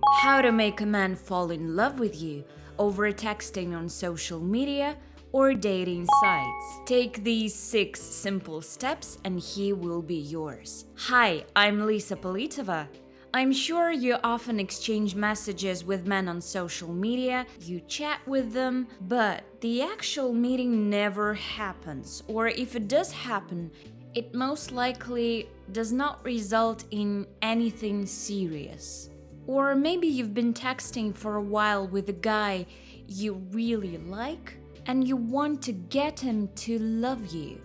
How to make a man fall in love with you over texting on social media or dating sites. Take these 6 simple steps and he will be yours. Hi, I'm Lisa Politova. I'm sure you often exchange messages with men on social media, you chat with them, but the actual meeting never happens, or if it does happen, it most likely does not result in anything serious. Or maybe you've been texting for a while with a guy you really like and you want to get him to love you.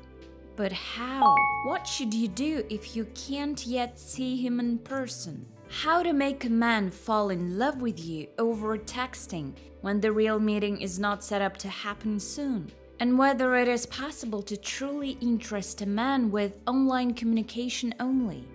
But how? What should you do if you can't yet see him in person? How to make a man fall in love with you over texting when the real meeting is not set up to happen soon? And whether it is possible to truly interest a man with online communication only.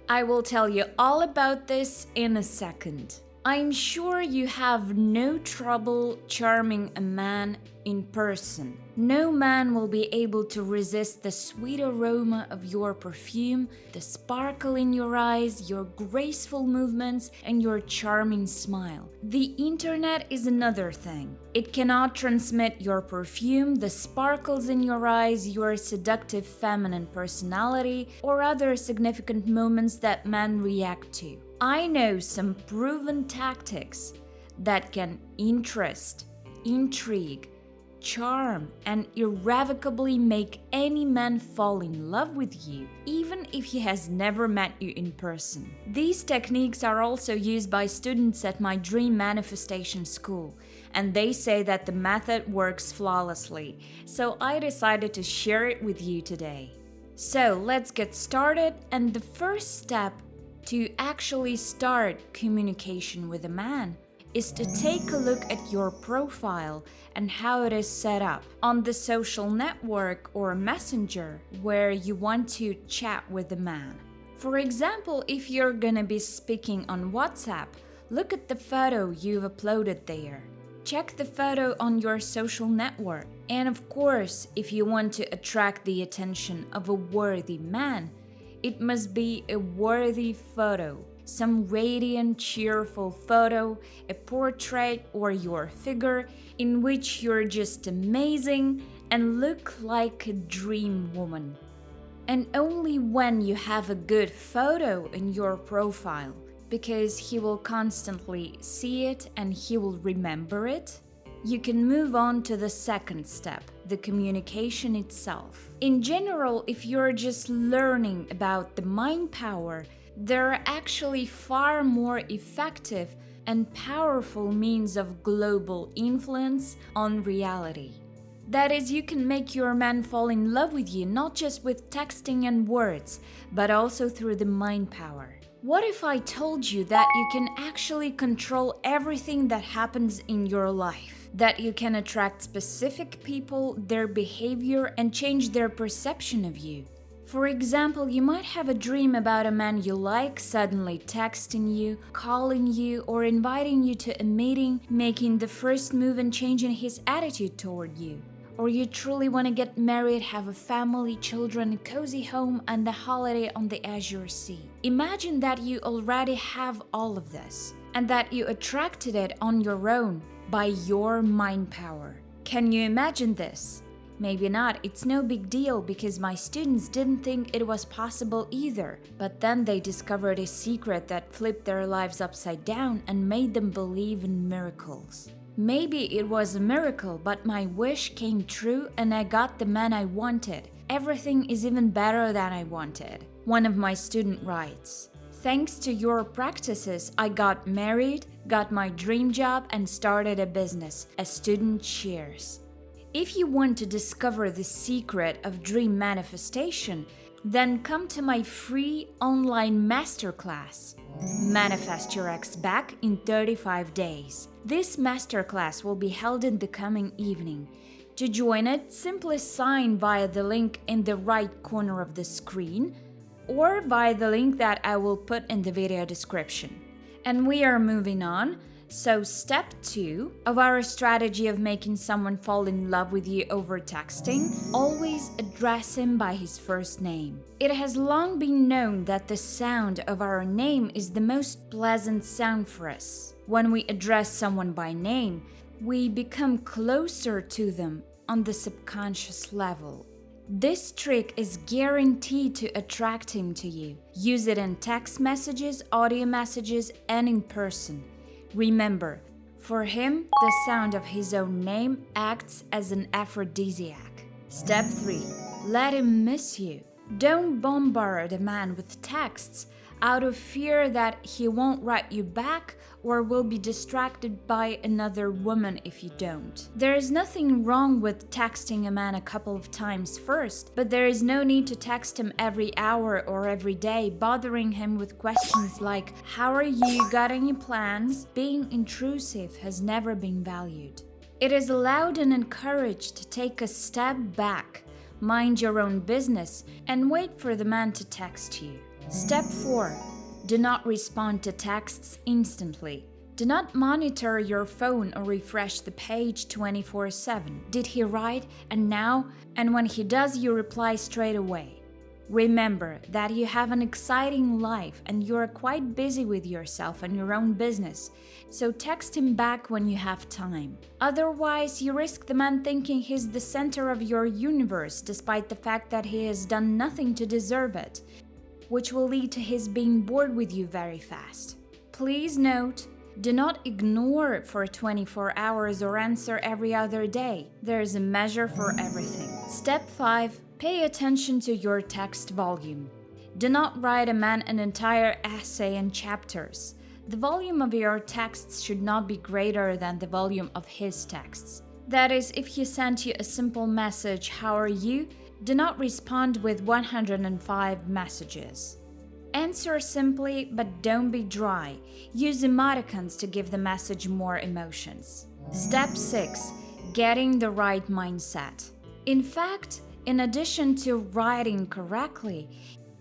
I will tell you all about this in a second. I'm sure you have no trouble charming a man in person. No man will be able to resist the sweet aroma of your perfume, the sparkle in your eyes, your graceful movements, and your charming smile. The internet is another thing. It cannot transmit your perfume, the sparkles in your eyes, your seductive feminine personality, or other significant moments that men react to. I know some proven tactics that can interest, intrigue, charm, and irrevocably make any man fall in love with you, even if he has never met you in person. These techniques are also used by students at my Dream Manifestation School, and they say that the method works flawlessly, so I decided to share it with you today. So let's get started, and the first step to actually start communication with a man is to take a look at your profile and how it is set up on the social network or messenger where you want to chat with the man. For example, if you're gonna be speaking on WhatsApp, look at the photo you've uploaded there. Check the photo on your social network. And of course, if you want to attract the attention of a worthy man, it must be a worthy photo, some radiant, cheerful photo, a portrait or your figure in which you're just amazing and look like a dream woman. And only when you have a good photo in your profile, because he will constantly see it and he will remember it, you can move on to the second step, the communication itself. In general, if you're just learning about the mind power, there are actually far more effective and powerful means of global influence on reality. That is, you can make your man fall in love with you not just with texting and words, but also through the mind power. What if I told you that you can actually control everything that happens in your life? That you can attract specific people, their behavior, and change their perception of you. For example, you might have a dream about a man you like suddenly texting you, calling you, or inviting you to a meeting, making the first move and changing his attitude toward you. Or you truly want to get married, have a family, children, a cozy home, and a holiday on the Azure Sea. Imagine that you already have all of this, and that you attracted it on your own by your mind power. Can you imagine this? Maybe not, it's no big deal because my students didn't think it was possible either, but then they discovered a secret that flipped their lives upside down and made them believe in miracles. Maybe it was a miracle, but my wish came true and I got the man I wanted. Everything is even better than I wanted. One of my students writes, "Thanks to your practices, I got married, got my dream job, and started a business," a student shares. If you want to discover the secret of dream manifestation, then come to my free online masterclass, Manifest Your Ex Back in 35 Days. This masterclass will be held in the coming evening. To join it, simply sign via the link in the right corner of the screen or via the link that I will put in the video description. And we are moving on. So, step 2 of our strategy of making someone fall in love with you over texting: always address him by his first name. It has long been known that the sound of our name is the most pleasant sound for us. When we address someone by name, we become closer to them on the subconscious level. This trick is guaranteed to attract him to you. Use it in text messages, audio messages, and in person. Remember, for him, the sound of his own name acts as an aphrodisiac. Step 3. Let him miss you. Don't bombard a man with texts out of fear that he won't write you back or will be distracted by another woman if you don't. There is nothing wrong with texting a man a couple of times first, but there is no need to text him every hour or every day, bothering him with questions like, "How are you? Got any plans?" Being intrusive has never been valued. It is allowed and encouraged to take a step back, mind your own business, and wait for the man to text you. Step 4. Do not respond to texts instantly. Do not monitor your phone or refresh the page 24/7. Did he write? And now? And when he does, you reply straight away. Remember that you have an exciting life and you're quite busy with yourself and your own business, so text him back when you have time. Otherwise, you risk the man thinking he's the center of your universe despite the fact that he has done nothing to deserve it, which will lead to his being bored with you very fast. Please note, do not ignore for 24 hours or answer every other day. There is a measure for everything. Step 5. Pay attention to your text volume. Do not write a man an entire essay in chapters. The volume of your texts should not be greater than the volume of his texts. That is, if he sent you a simple message, "How are you?" do not respond with 105 messages. Answer simply, but don't be dry. Use emoticons to give the message more emotions. Step 6. Getting the right mindset. In fact, in addition to writing correctly,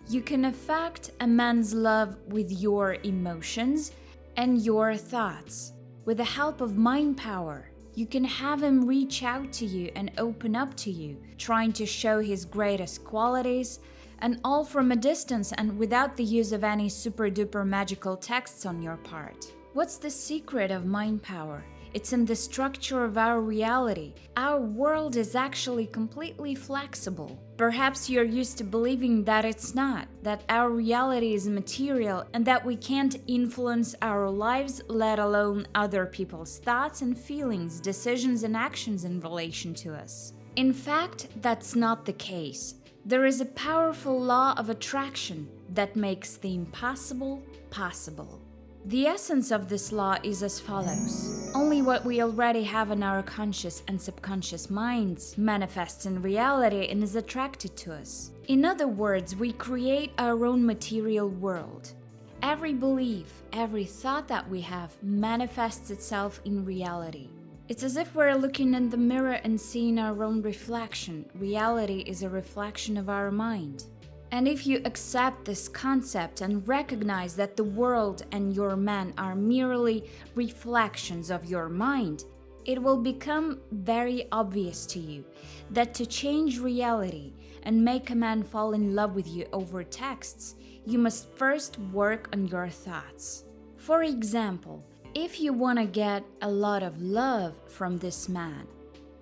you can affect a man's love with your emotions and your thoughts. With the help of mind power, you can have him reach out to you and open up to you, trying to show his greatest qualities, and all from a distance and without the use of any super-duper magical texts on your part. What's the secret of mind power? It's in the structure of our reality. Our world is actually completely flexible. Perhaps you're used to believing that it's not, that our reality is material and that we can't influence our lives, let alone other people's thoughts and feelings, decisions and actions in relation to us. In fact, that's not the case. There is a powerful law of attraction that makes the impossible possible. The essence of this law is as follows. Only what we already have in our conscious and subconscious minds manifests in reality and is attracted to us. In other words, we create our own material world. Every belief, every thought that we have manifests itself in reality. It's as if we're looking in the mirror and seeing our own reflection. Reality is a reflection of our mind. And if you accept this concept and recognize that the world and your man are merely reflections of your mind, it will become very obvious to you that to change reality and make a man fall in love with you over texts, you must first work on your thoughts. For example, if you want to get a lot of love from this man,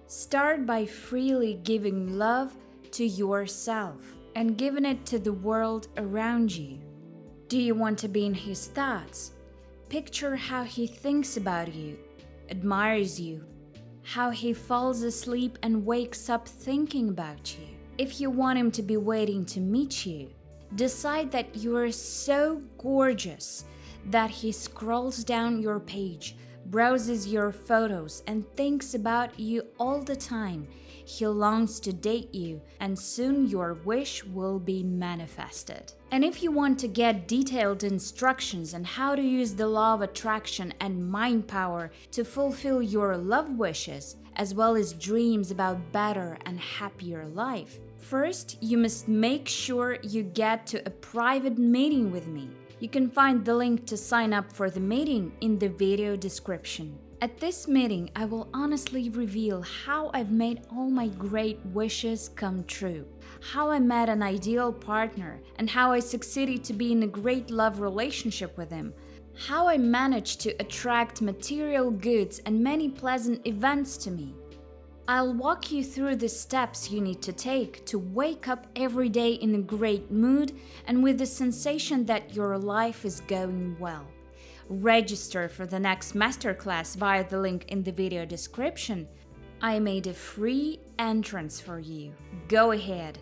start by freely giving love to yourself and giving it to the world around you. Do you want to be in his thoughts? Picture how he thinks about you, admires you, how he falls asleep and wakes up thinking about you. If you want him to be waiting to meet you, decide that you are so gorgeous that he scrolls down your page, browses your photos, and thinks about you all the time. He longs to date you, and soon your wish will be manifested. And if you want to get detailed instructions on how to use the law of attraction and mind power to fulfill your love wishes, as well as dreams about better and happier life, first you must make sure you get to a private meeting with me. You can find the link to sign up for the meeting in the video description. At this meeting, I will honestly reveal how I've made all my great wishes come true, how I met an ideal partner, and how I succeeded to be in a great love relationship with him, how I managed to attract material goods and many pleasant events to me. I'll walk you through the steps you need to take to wake up every day in a great mood and with the sensation that your life is going well. Register for the next masterclass via the link in the video description. I made a free entrance for you. Go ahead.